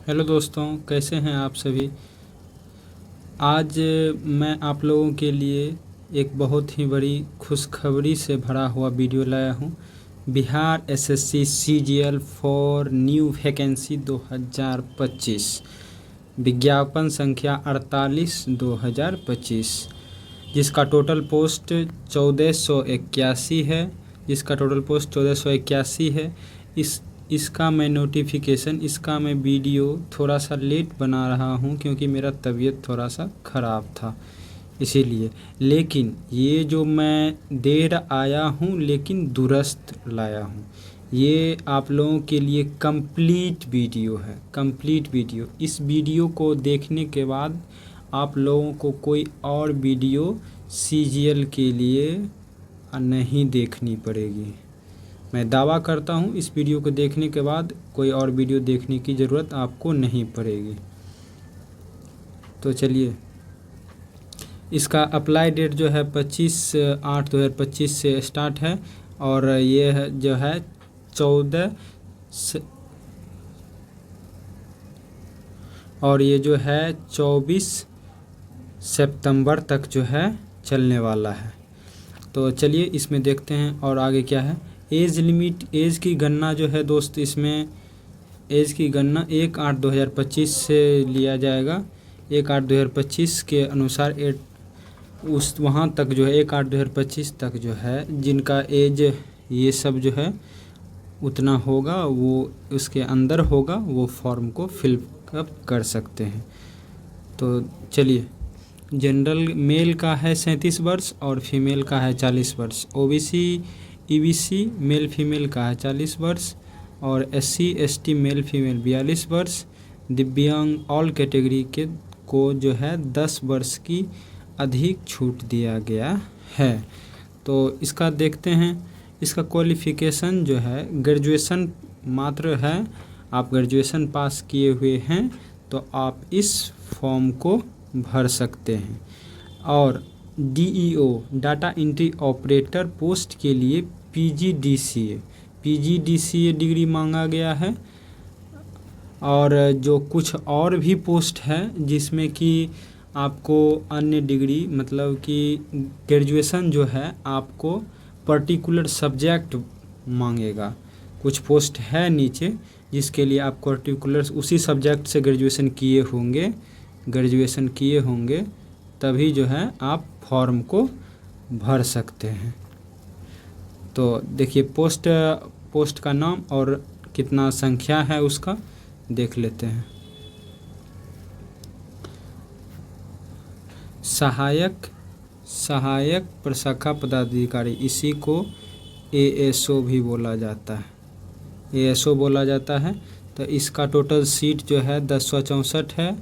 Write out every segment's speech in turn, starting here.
Hello दोस्तों, कैसे हैं आप सभी। आज मैं आप लोगों के लिए एक बहुत ही बड़ी खुशखबरी से भरा हुआ वीडियो लाया हूं। Bihar SSC CGL for new vacancy 2025, विज्ञापन संख्या 48/2025, जिसका टोटल पोस्ट 1481 है। इसका मैं नोटिफिकेशन, इसका मैं वीडियो थोड़ा सा लेट बना रहा हूं क्योंकि मेरा तबीयत थोड़ा सा ख़राब था इसीलिए। लेकिन ये जो मैं देर आया हूं लेकिन दुरुस्त लाया हूं। ये आप लोगों के लिए कंप्लीट वीडियो है, कंप्लीट वीडियो। इस वीडियो को देखने के बाद आप लोगों को कोई और वीडियो सीजीएल के लिए नहीं देखनी पड़ेगी। मैं दावा करता हूं, इस वीडियो को देखने के बाद कोई और वीडियो देखने की ज़रूरत आपको नहीं पड़ेगी। तो चलिए, इसका अप्लाई डेट जो है 25/8/2025 से स्टार्ट है और ये है जो है 14 और ये जो है 24 सितंबर तक जो है चलने वाला है। तो चलिए इसमें देखते हैं और आगे क्या है। एज लिमिट, एज की गणना जो है दोस्त, इसमें एज की गणना 1/8/2025 से लिया जाएगा। 1/8/2025 के अनुसार उस वहाँ तक जो है 1/8/2025 तक जो है जिनका एज ये सब जो है उतना होगा, वो उसके अंदर होगा, वो फॉर्म को फिलअप कर सकते हैं। तो चलिए, जनरल मेल का है 37 वर्ष और फीमेल का है 40 वर्ष। ओबीसी ईबीसी मेल फीमेल का है 40 वर्ष और एससी एसटी मेल फीमेल 42 वर्ष। दिव्यांग ऑल कैटेगरी के को जो है 10 वर्ष की अधिक छूट दिया गया है। तो इसका देखते हैं। इसका क्वालिफ़िकेशन जो है ग्रेजुएशन मात्र है। आप ग्रेजुएशन पास किए हुए हैं तो आप इस फॉर्म को भर सकते हैं। और DEO data entry operator post के लिए पीजीडीसीए डिग्री मांगा गया है। और जो कुछ और भी पोस्ट है जिसमें कि आपको अन्य डिग्री, मतलब कि ग्रेजुएशन जो है आपको पर्टिकुलर सब्जेक्ट मांगेगा। कुछ पोस्ट है नीचे जिसके लिए आप पर्टिकुलर उसी सब्जेक्ट से ग्रेजुएशन किए होंगे तभी जो है आप फॉर्म को भर सकते हैं। तो देखिए, पोस्ट का नाम और कितना संख्या है उसका देख लेते हैं। सहायक प्रशाखा पदाधिकारी, इसी को एएसओ भी बोला जाता है, एएसओ बोला जाता है। तो इसका टोटल सीट जो है 1064 है,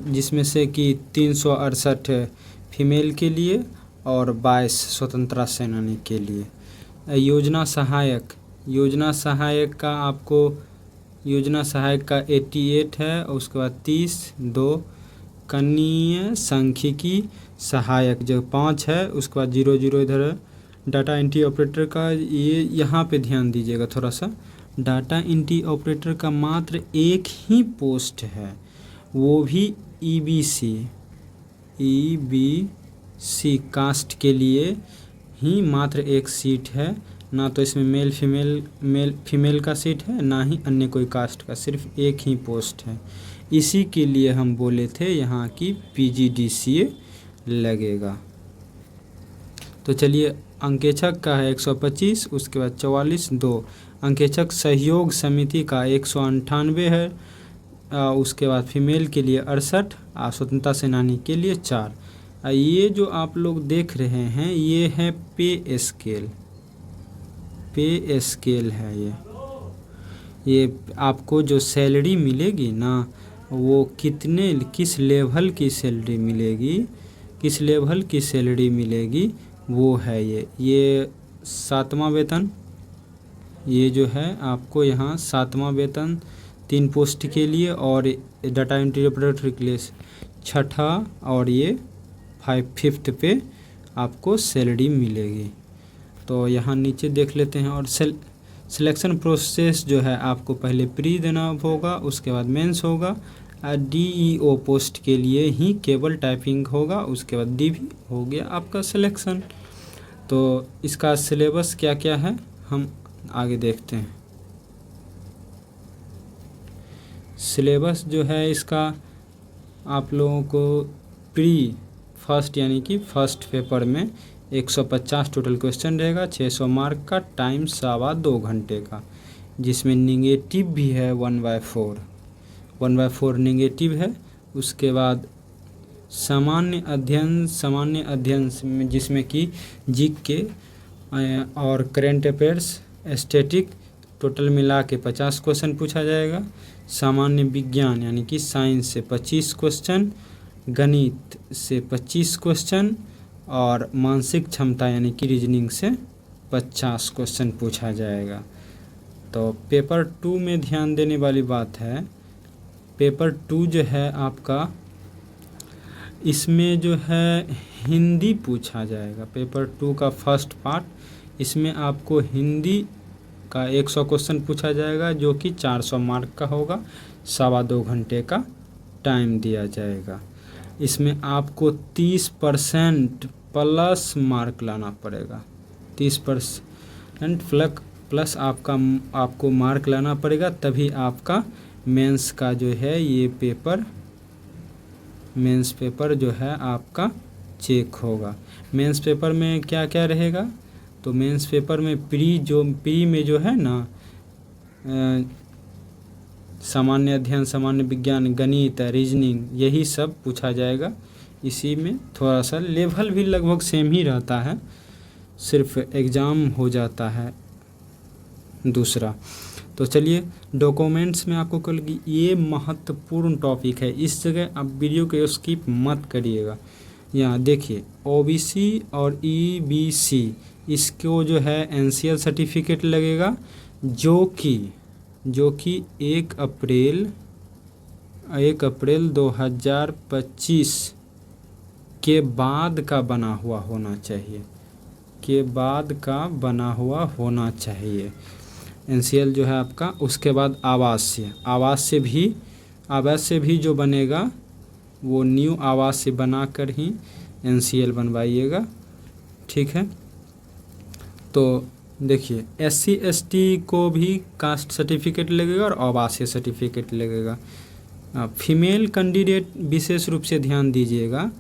जिसमें से कि 368 फीमेल के लिए और 22 स्वतंत्रता सेनानी के लिए। योजना सहायक का 88 है और उसके बाद 30। 2 कनीय सांख्यिकी सहायक जो 5 है, उसके बाद 00 इधर है। डाटा एंट्री ऑपरेटर का ये यहाँ पे ध्यान दीजिएगा थोड़ा सा। डाटा एंट्री ऑपरेटर का मात्र एक ही पोस्ट है, वो भी ईबीसी कास्ट के लिए ही मात्र एक सीट है। ना तो इसमें मेल फीमेल का सीट है, ना ही अन्य कोई कास्ट का, सिर्फ एक ही पोस्ट है। इसी के लिए हम बोले थे यहाँ की पीजीडीसीए लगेगा। तो चलिए, अंकेक्षक का है 125, उसके बाद 44। 2 अंकेक्षक सहयोग समिति का 198 है, उसके बाद फीमेल के लिए 68 और स्वतंत्रता सेनानी के लिए 4। ये जो आप लोग देख रहे हैं ये है पे स्केल है। ये आपको जो सैलरी मिलेगी ना, वो किस लेवल की सैलरी मिलेगी वो है ये 7वां वेतन। ये जो है आपको यहाँ 7वां वेतन 3 पोस्ट के लिए और डाटा एंट्री ऑपरेटर के लिए 6ठा और ये 5th पे आपको सैलरी मिलेगी। तो यहाँ नीचे देख लेते हैं। और सिलेक्शन प्रोसेस जो है आपको पहले प्री देना होगा, उसके बाद मेंस होगा। DEO पोस्ट के लिए ही केवल टाइपिंग होगा, उसके बाद DV हो गया आपका सिलेक्शन। तो इसका सिलेबस क्या क्या है हम आगे देखते हैं। सिलेबस जो है इसका आप लोगों को प्री फर्स्ट यानी कि फर्स्ट पेपर में 150 टोटल क्वेश्चन रहेगा, 600 मार्क का, टाइम 2.25 घंटे का, जिसमें निगेटिव भी है 1/4 निगेटिव है। उसके बाद सामान्य अध्ययन में जिसमें कि जीके के और करेंट अफेयर्स, स्टैटिक, टोटल मिला के 50 क्वेश्चन पूछा जाएगा। सामान्य विज्ञान यानी कि साइंस से 25 क्वेश्चन, गणित से 25 क्वेश्चन और मानसिक क्षमता यानी कि रीजनिंग से 50 क्वेश्चन पूछा जाएगा। तो पेपर 2 में ध्यान देने वाली बात है, पेपर 2 जो है आपका इसमें जो है हिंदी पूछा जाएगा। पेपर 2 का फर्स्ट पार्ट, इसमें आपको हिंदी का 100 क्वेश्चन पूछा जाएगा जो कि 400 मार्क का होगा, 2.25 घंटे का टाइम दिया जाएगा। इसमें आपको 30% प्लस मार्क लाना पड़ेगा, 30% प्लस आपको मार्क लाना पड़ेगा, तभी आपका मेंस का जो है ये मेंस पेपर जो है आपका चेक होगा। मेंस पेपर में क्या क्या रहेगा, तो मेंस पेपर में प्री में जो है ना सामान्य अध्ययन, सामान्य विज्ञान, गणित, रीजनिंग, यही सब पूछा जाएगा। इसी में थोड़ा सा लेवल भी लगभग सेम ही रहता है, सिर्फ एग्ज़ाम हो जाता है दूसरा। तो चलिए डॉक्यूमेंट्स में आपको कल की ये महत्वपूर्ण टॉपिक है, इस जगह आप वीडियो को स्किप मत करिएगा। यहाँ देखिए OBC और EBC इसको जो है NCL सर्टिफिकेट लगेगा, जो कि 1 अप्रैल 2025 के बाद का बना हुआ होना चाहिए, NCL जो है आपका। उसके बाद आवास से भी जो बनेगा वो न्यू आवास से बना कर ही NCL बनवाइएगा, ठीक है। तो देखिए SC ST को भी कास्ट सर्टिफिकेट लगेगा और आवासीय सर्टिफिकेट लगेगा। फीमेल कैंडिडेट विशेष रूप से ध्यान दीजिएगा,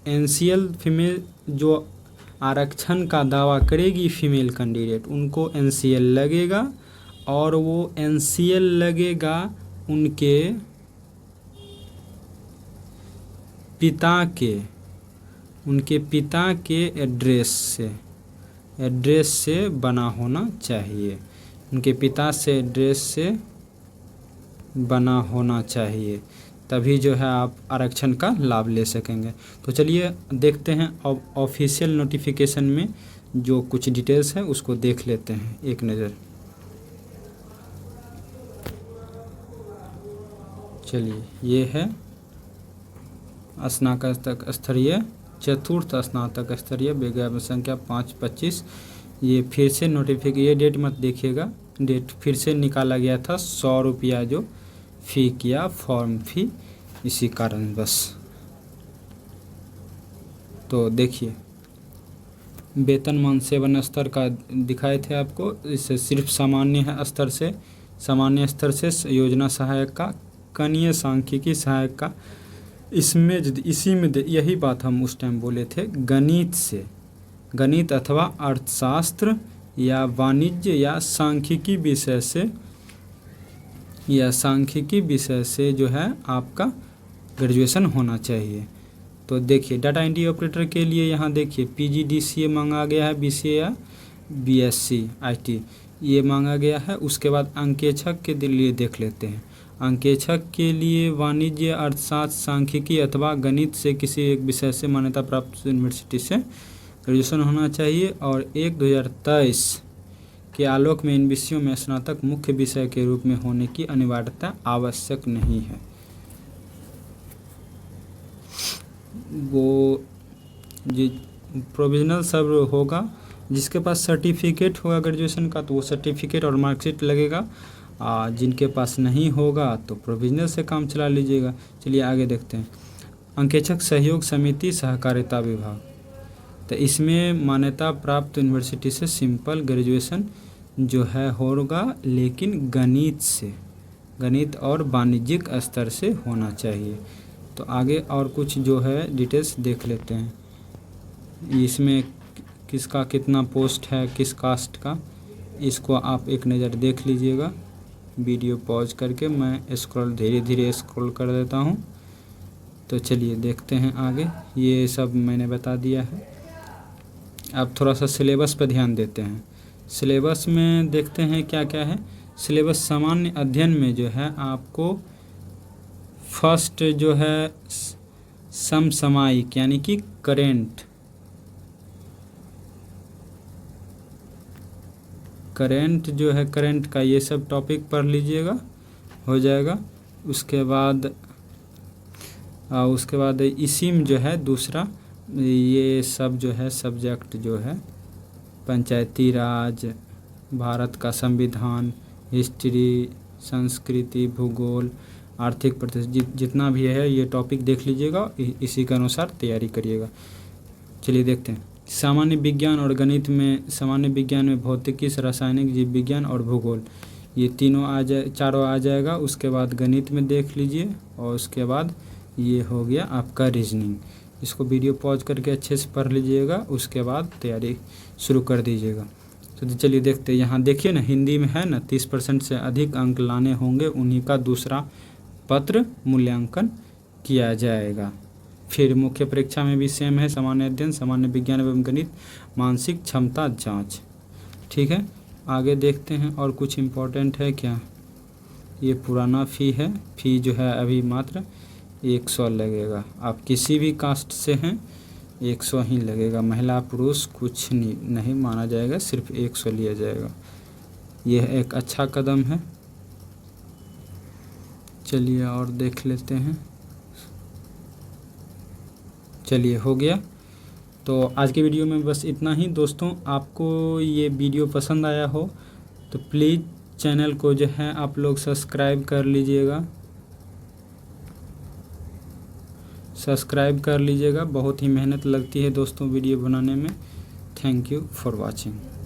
NCL फीमेल जो आरक्षण का दावा करेगी फीमेल कैंडिडेट, उनको NCL लगेगा, और वो NCL लगेगा उनके पिता के एड्रेस से बना होना चाहिए, उनके पिता से एड्रेस से बना होना चाहिए, तभी जो है आप आरक्षण का लाभ ले सकेंगे। तो चलिए देखते हैं अब ऑफिशियल नोटिफिकेशन में जो कुछ डिटेल्स है उसको देख लेते हैं एक नज़र। चलिए ये है स्नातक स्तरीय, चतुर्थ स्नातक स्तरीय, विज्ञापन संख्या 5/25। ये फिर से ये डेट मत देखिएगा, डेट फिर से निकाला गया था, 100 रुपया जो फ़ी किया, फॉर्म फ़ी, इसी कारण बस। तो देखिए वेतनमान 7 स्तर का दिखाए थे आपको, इससे सिर्फ सामान्य स्तर से योजना सहायक का, कनीय सांख्यिकी सहायक का, इसी में यही बात हम उस टाइम बोले थे, गणित अथवा अर्थशास्त्र या वाणिज्य या सांख्यिकी विषय से जो है आपका ग्रेजुएशन होना चाहिए। तो देखिए डाटा एंट्री ऑपरेटर के लिए यहाँ देखिए PGDCA मांगा गया है, BCA या BSc IT ये मांगा गया है। उसके बाद अंकेक्षक के लिए देख लेते हैं। अंकेक्षक के लिए वाणिज्य, अर्थशास्त्र, सांख्यिकी अथवा गणित से किसी एक विषय से मान्यता प्राप्त यूनिवर्सिटी से ग्रेजुएशन होना चाहिए, और 2023 के आलोक में इन विषयों में स्नातक मुख्य विषय के रूप में होने की अनिवार्यता आवश्यक नहीं है। वो जो प्रोविजनल सब होगा जिसके पास सर्टिफिकेट होगा ग्रेजुएशन का तो वो सर्टिफिकेट और मार्कशीट लगेगा, जिनके पास नहीं होगा तो प्रोविजनल से काम चला लीजिएगा। चलिए आगे देखते हैं। अंकेक्षक सहयोग समिति सहकारिता विभाग, तो इसमें मान्यता प्राप्त यूनिवर्सिटी से सिंपल ग्रेजुएशन जो है होगा, लेकिन गणित से, गणित और वाणिज्यिक स्तर से होना चाहिए। तो आगे और कुछ जो है डिटेल्स देख लेते हैं। इसमें किसका कितना पोस्ट है, किस कास्ट का, इसको आप एक नज़र देख लीजिएगा। वीडियो पॉज करके मैं स्क्रॉल धीरे धीरे स्क्रॉल कर देता हूँ। तो चलिए देखते हैं आगे। ये सब मैंने बता दिया है। अब थोड़ा सा सिलेबस पर ध्यान देते हैं। सिलेबस में देखते हैं क्या क्या है। सिलेबस सामान्य अध्ययन में जो है आपको फर्स्ट जो है समसामयिक यानी कि करेंट जो है, करेंट का ये सब टॉपिक पढ़ लीजिएगा, हो जाएगा। उसके बाद इसी में जो है दूसरा ये सब जो है सब्जेक्ट जो है पंचायती राज, भारत का संविधान, हिस्ट्री, संस्कृति, भूगोल, आर्थिक प्रतिशत, जितना भी है ये टॉपिक देख लीजिएगा, इसी के अनुसार तैयारी करिएगा। चलिए देखते हैं। सामान्य विज्ञान और गणित में, सामान्य विज्ञान में भौतिकी, रासायनिक, जीव विज्ञान और भूगोल, ये तीनों चारों आ जाएगा। उसके बाद गणित में देख लीजिए, और उसके बाद ये हो गया आपका रीजनिंग। इसको वीडियो पॉज करके अच्छे से पढ़ लीजिएगा, उसके बाद तैयारी शुरू कर दीजिएगा। तो चलिए देखते हैं। यहाँ देखिए ना, हिंदी में है ना 30% से अधिक अंक लाने होंगे, उन्हीं का दूसरा पत्र मूल्यांकन किया जाएगा। फिर मुख्य परीक्षा में भी सेम है, सामान्य अध्ययन, सामान्य विज्ञान एवं गणित, मानसिक क्षमता जांच। ठीक है, आगे देखते हैं और कुछ इम्पोर्टेंट है क्या। ये पुराना फ़ी है, फ़ी जो है अभी मात्र 100 लगेगा। आप किसी भी कास्ट से हैं 100 ही लगेगा, महिला पुरुष कुछ नहीं माना जाएगा, सिर्फ 100 लिया जाएगा। यह एक अच्छा कदम है। चलिए और देख लेते हैं। चलिए हो गया। तो आज की वीडियो में बस इतना ही दोस्तों। आपको ये वीडियो पसंद आया हो तो प्लीज़ चैनल को जो है आप लोग सब्सक्राइब कर लीजिएगा, बहुत ही मेहनत लगती है दोस्तों वीडियो बनाने में। Thank you for watching.